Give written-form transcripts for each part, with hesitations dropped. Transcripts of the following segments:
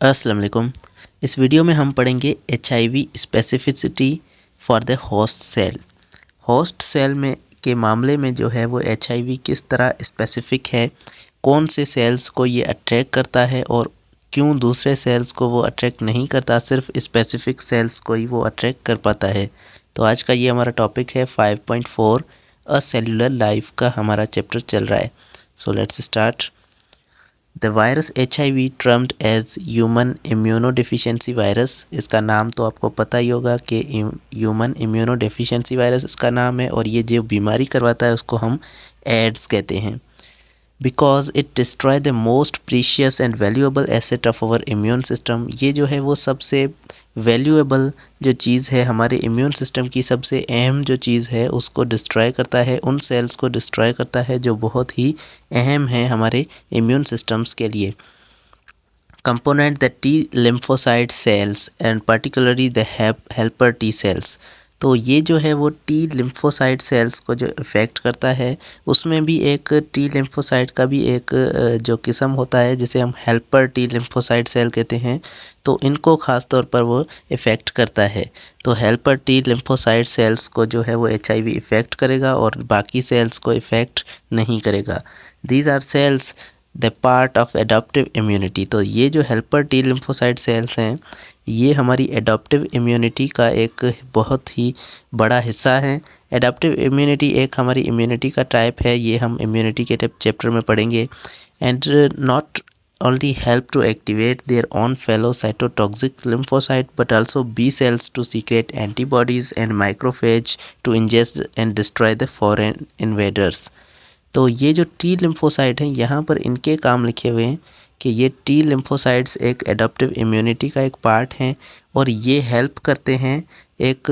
अस्सलाम वालेकुम। इस वीडियो में हम पढ़ेंगे HIV specificity for the host cell. Host cell में के मामले में जो है वो HIV किस तरह स्पेसिफिक है, कौन से सेल्स को ये अट्रैक्ट करता है और क्यों दूसरे सेल्स को वो अट्रैक्ट नहीं करता, सिर्फ स्पेसिफिक सेल्स को ही वो अट्रैक्ट कर पाता है। तो आज का ये हमारा टॉपिक है 5.4 अ सेलुलर लाइफ का हमारा चैप्टर चल रहा है। So let's start. The virus HIV termed as human immunodeficiency virus, इसका नाम तो आपको पता ही होगा कि ह्यूमन इम्यूनोडेफिशिएंसी वायरस इसका नाम है, और ये जो बीमारी करवाता है उसको हम एड्स कहते हैं। Because it destroy the most precious and valuable asset of our immune system, ये जो है वो सबसे वैल्यूएबल जो चीज़ है हमारे इम्यून सिस्टम की, सबसे अहम जो चीज़ है उसको डिस्ट्रॉय करता है, उन सेल्स को डिस्ट्रॉय करता है जो बहुत ही अहम है हमारे इम्यून सिस्टम्स के लिए। Component the T lymphocyte sales and particularly the helper T cells, तो ये जो है वो टी लिम्फोसाइट सेल्स को जो इफ़ेक्ट करता है, उसमें भी एक टी लिम्फोसाइट का भी एक जो किस्म होता है जिसे हम हेल्पर टी लिम्फोसाइट सेल कहते हैं, तो इनको ख़ास तौर पर वो इफ़ेक्ट करता है। तो हेल्पर टी लिम्फोसाइट सेल्स को जो है वो HIV इफ़ेक्ट करेगा और बाकी सेल्स को इफ़ेक्ट नहीं करेगा। These are cells the part of adaptive immunity, तो ये जो हेल्पर टी लिम्फोसाइट सेल्स हैं ये हमारी एडॉप्टिव इम्यूनिटी का एक बहुत ही बड़ा हिस्सा है। एडॉप्टिव इम्यूनिटी एक हमारी इम्यूनिटी का टाइप है, ये हम इम्यूनिटी के चैप्टर में पढ़ेंगे। And not only help to activate their own fellow cytotoxic lymphocyte but also B cells to secrete antibodies and macrophage to ingest and destroy the foreign invaders। तो ये जो टी लिम्फोसाइट हैं यहाँ पर इनके काम लिखे हुए हैं कि ये टी लिम्फोसाइट्स एक एडॉप्टिव इम्यूनिटी का एक पार्ट हैं और ये हेल्प करते हैं एक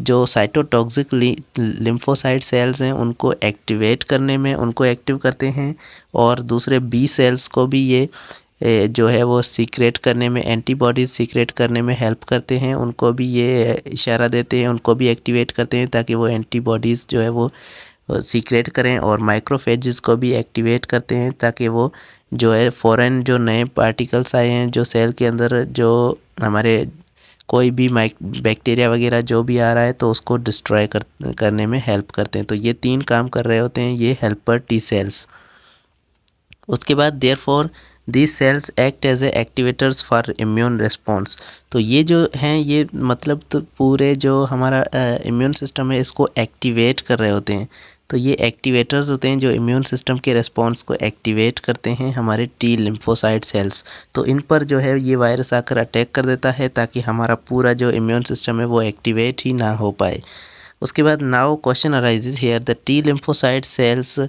जो साइटोटॉक्सिक लिम्फोसाइट सेल्स हैं उनको एक्टिवेट करने में, उनको एक्टिव करते हैं, और दूसरे बी सेल्स को भी ये जो है वो सीक्रेट करने में, एंटीबॉडीज़ सीक्रेट करने में हेल्प करते हैं, उनको भी ये इशारा देते हैं, उनको भी एक्टिवेट करते हैं ताकि वो एंटीबॉडीज़ जो है वो सीक्रेट करें, और माइक्रोफेजेस को भी एक्टिवेट करते हैं ताकि वो जो है फ़ॉरेन जो नए पार्टिकल्स आए हैं जो सेल के अंदर, जो हमारे कोई भी बैक्टीरिया वगैरह जो भी आ रहा है तो उसको डिस्ट्रॉय करने में हेल्प करते हैं। तो ये तीन काम कर रहे होते हैं ये हेल्पर टी सेल्स। उसके बाद therefore these cells act as a activators for immune response, तो ये जो हैं ये मतलब तो पूरे जो हमारा इम्यून सिस्टम है इसको एक्टिवेट कर रहे होते हैं। तो ये एक्टिवेटर्स होते हैं जो इम्यून सिस्टम के रिस्पॉन्स को एक्टिवेट करते हैं हमारे टी लिम्फोसाइट सेल्स। तो इन पर जो है ये वायरस आकर अटैक कर देता है ताकि हमारा पूरा जो इम्यून सिस्टम है वो एक्टिवेट ही ना हो पाए। उसके बाद now question arises here the T lymphocyte cells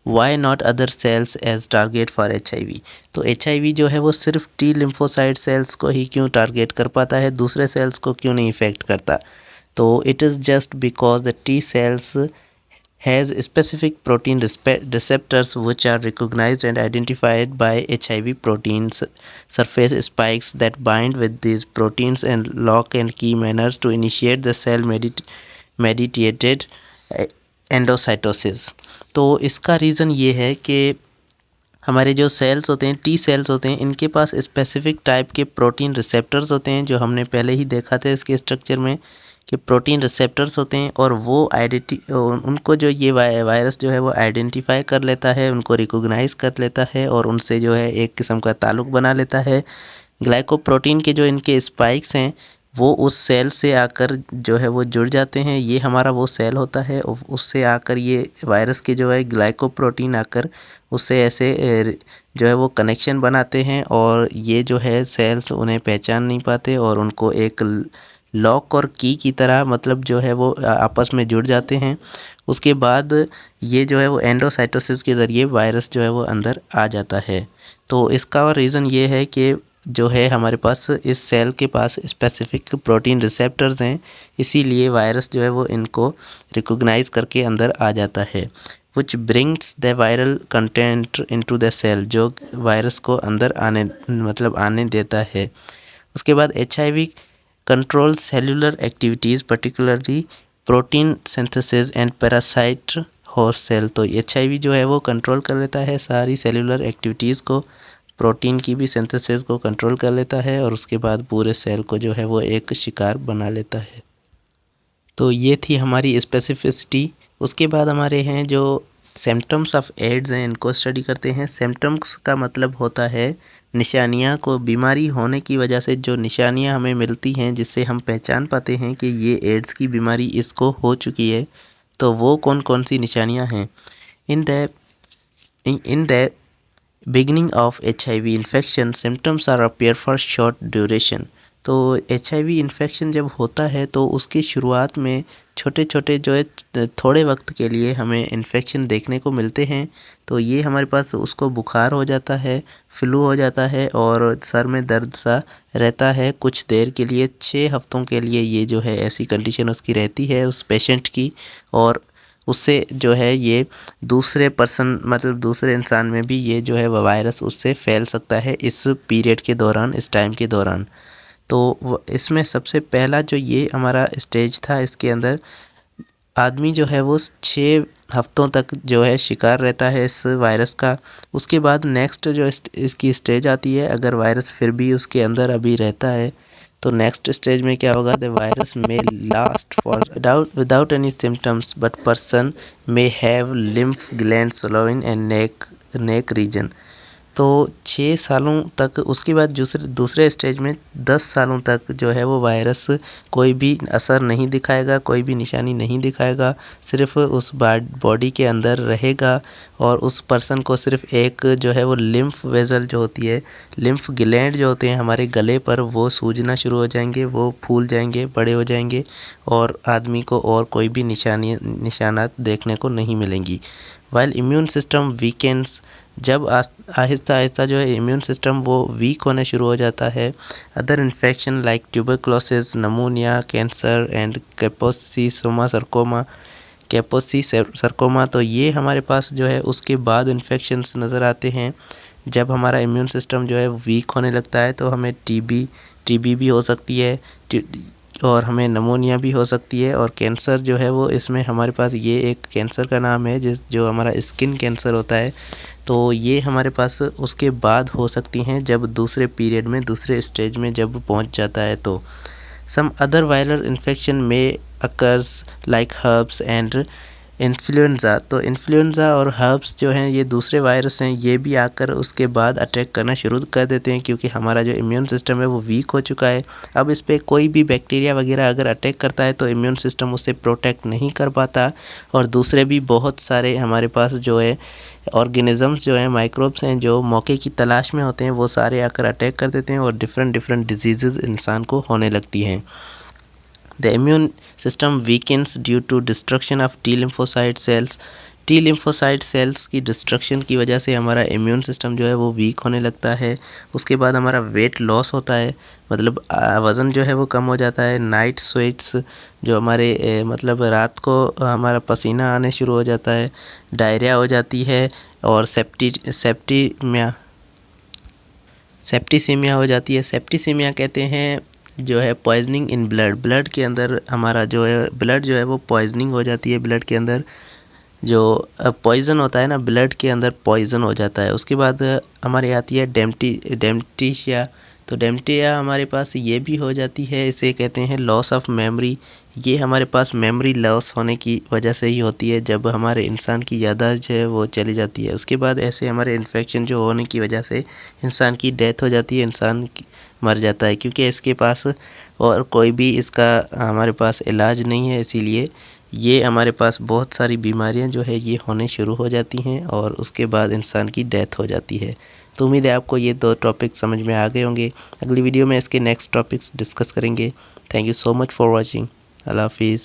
why not other cells as target for HIV, तो HIV जो है वो सिर्फ टी लिम्फोसाइट सेल्स को ही क्यों टारगेट कर पाता है, दूसरे सेल्स को क्यों नहीं इफेक्ट करता। तो it is just because the T cells has specific protein receptors which are recognized and identified by HIV proteins surface spikes that bind with these proteins and lock and key manners to initiate the cell mediated endocytosis. तो इसका reason ये है कि हमारे जो sales होते हैं, T cells होते हैं, इनके पास स्पेसिफिक टाइप के प्रोटीन रिसेप्टर्स होते हैं, जो हमने पहले ही देखा था इसके स्ट्रक्चर में कि प्रोटीन रिसेप्टर्स होते हैं, और वो उनको जो ये वायरस जो है वो आइडेंटिफाई कर लेता है, उनको रिकॉग्नाइज कर लेता है और उनसे जो है एक किस्म का ताल्लुक़ बना लेता है। ग्लाइकोप्रोटीन के जो इनके स्पाइक्स हैं वो उस सेल से आकर जो है वो जुड़ जाते हैं, ये हमारा वो सेल होता है, उससे आकर ये वायरस के जो है ग्लाइकोप्रोटीन आकर उससे ऐसे जो है वो कनेक्शन बनाते हैं, और ये जो है सेल्स उन्हें पहचान नहीं पाते और उनको एक लॉक और की तरह मतलब जो है वो आपस में जुड़ जाते हैं। उसके बाद ये जो है वो एंडोसाइटोसिस के ज़रिए वायरस जो है वो अंदर आ जाता है। तो इसका रीज़न ये है कि जो है हमारे पास इस सेल के पास स्पेसिफिक प्रोटीन रिसेप्टर्स हैं, इसीलिए वायरस जो है वो इनको रिकॉग्नाइज करके अंदर आ जाता है। Which brings the viral content into the cell, जो वायरस को अंदर आने देता है। उसके बाद HIV control cellular activities particularly protein synthesis and parasite host cell, तो HIV जो है वो कंट्रोल कर लेता है सारी सेलुलर एक्टिविटीज़ को, प्रोटीन की भी सिंथेसिस को कंट्रोल कर लेता है और उसके बाद पूरे सेल को जो है वो एक शिकार बना लेता है। तो ये थी हमारी स्पेसिफिसिटी। उसके बाद हमारे हैं जो सिम्टम्स ऑफ एड्स हैं, इनको स्टडी करते हैं। सिम्टम्स का मतलब होता है निशानियाँ को, बीमारी होने की वजह से जो निशानियाँ हमें मिलती हैं जिससे हम पहचान पाते हैं कि ये एड्स की बीमारी इसको हो चुकी है। तो वो कौन कौन सी निशानियाँ हैं? In the beginning of HIV infection symptoms are appear for short duration. तो HIV इन्फेक्शन जब होता है तो उसकी शुरुआत में छोटे छोटे जो है थोड़े वक्त के लिए हमें इन्फेक्शन देखने को मिलते हैं। तो ये हमारे पास उसको बुखार हो जाता है, फ्लू हो जाता है और सर में दर्द सा रहता है कुछ देर के लिए, 6 हफ्तों के लिए ये जो है ऐसी कंडीशन उसकी रहती है उस पेशेंट की। और उससे जो है ये दूसरे पर्सन मतलब दूसरे इंसान में भी ये जो है वह वायरस उससे फैल सकता है इस पीरियड के दौरान, इस टाइम के दौरान। तो इसमें सबसे पहला जो ये हमारा स्टेज था, इसके अंदर आदमी जो है वो 6 हफ्तों तक जो है शिकार रहता है इस वायरस का। उसके बाद नेक्स्ट जो इसकी स्टेज आती है, अगर वायरस फिर भी उसके अंदर अभी रहता है तो नेक्स्ट स्टेज में क्या होगा, the virus may last for without any symptoms but person may have lymph gland swollen and neck region. तो 6 सालों तक, उसके बाद दूसरे स्टेज में 10 सालों तक जो है वो वायरस कोई भी असर नहीं दिखाएगा, कोई भी निशानी नहीं दिखाएगा, सिर्फ उस बॉडी के अंदर रहेगा और उस पर्सन को सिर्फ एक जो है वो लिम्फ वेजल जो होती है, लिम्फ ग्लैंड जो होते हैं हमारे गले पर, वो सूजना शुरू हो जाएंगे, वो फूल जाएंगे, बड़े हो जाएंगे और आदमी को और कोई भी निशानात देखने को नहीं मिलेंगी। वाइल इम्यून सिस्टम वीकेंड्स, जब आहिस्ता आहिस्ता जो है इम्यून सिस्टम वो वीक होने शुरू हो जाता है, other infection like tuberculosis, pneumonia, cancer and Kaposi sarcoma, तो ये हमारे पास जो है उसके बाद इन्फेक्शंस नज़र आते हैं। जब हमारा इम्यून सिस्टम जो है वीक होने लगता है तो हमें टीबी भी हो सकती है और हमें नमोनिया भी हो सकती है। और कैंसर जो है वो इसमें हमारे पास ये एक कैंसर का नाम है जो हमारा स्किन कैंसर होता है, तो ये हमारे पास उसके बाद हो सकती हैं जब दूसरे पीरियड में, दूसरे स्टेज में जब पहुंच जाता है। तो सम अदर वायरल इन्फेक्शन में occurs like herbs and influenza, तो इन्फ्लुएंज़ा और हर्ब्स जो हैं ये दूसरे वायरस हैं, ये भी आकर उसके बाद अटैक करना शुरू कर देते हैं क्योंकि हमारा जो इम्यून सिस्टम है वो वीक हो चुका है। अब इस पर कोई भी बैक्टीरिया वगैरह अगर अटैक करता है तो इम्यून सिस्टम उससे प्रोटेक्ट नहीं कर पाता और दूसरे भी बहुत सारे हमारे पास जो है ऑर्गेनिज़म्स जो हैं, माइक्रोब्स हैं, जो मौके की तलाश में होते हैं, वो सारे आकर अटैक कर देते हैं और डिफरेंट डिजीज़ इंसान को होने लगती हैं। The immune system weakens due to destruction of T lymphocyte cells. T lymphocyte cells की डिस्ट्रक्शन की वजह से हमारा इम्यून सिस्टम जो है वो वीक होने लगता है। उसके बाद हमारा वेट लॉस होता है, मतलब वज़न जो है वो कम हो जाता है। नाइट स्वेट्स, जो हमारे मतलब रात को हमारा पसीना आने शुरू हो जाता है। डायरिया हो जाती है और सेप्टिसीमिया हो जाती है। सेप्टिसीमिया कहते हैं जो है पॉइजनिंग इन ब्लड के अंदर हमारा जो है ब्लड जो है वो पॉइजनिंग हो जाती है। ब्लड के अंदर जो पॉइज़न होता है ना, ब्लड के अंदर पॉइज़न हो जाता है। उसके बाद हमारे आती है डेमटीशिया, तो डेमटिया हमारे पास ये भी हो जाती है, इसे कहते हैं लॉस ऑफ मेमोरी। ये हमारे पास मेमोरी लॉस होने की वजह से ही होती है, जब हमारे इंसान की याददाश्त है वो चली जाती है। उसके बाद ऐसे हमारे इन्फेक्शन जो होने की वजह से इंसान की डेथ हो जाती है, इंसान मर जाता है, क्योंकि इसके पास और कोई भी इसका हमारे पास इलाज नहीं है। इसीलिए ये हमारे पास बहुत सारी बीमारियां जो है ये होने शुरू हो जाती हैं और उसके बाद इंसान की डेथ हो जाती है। तो उम्मीद है आपको ये 2 टॉपिक समझ में आ गए होंगे। अगली वीडियो में इसके नेक्स्ट टॉपिक्स डिस्कस करेंगे। Thank you so much for watching. अल्लाह हाफिज़।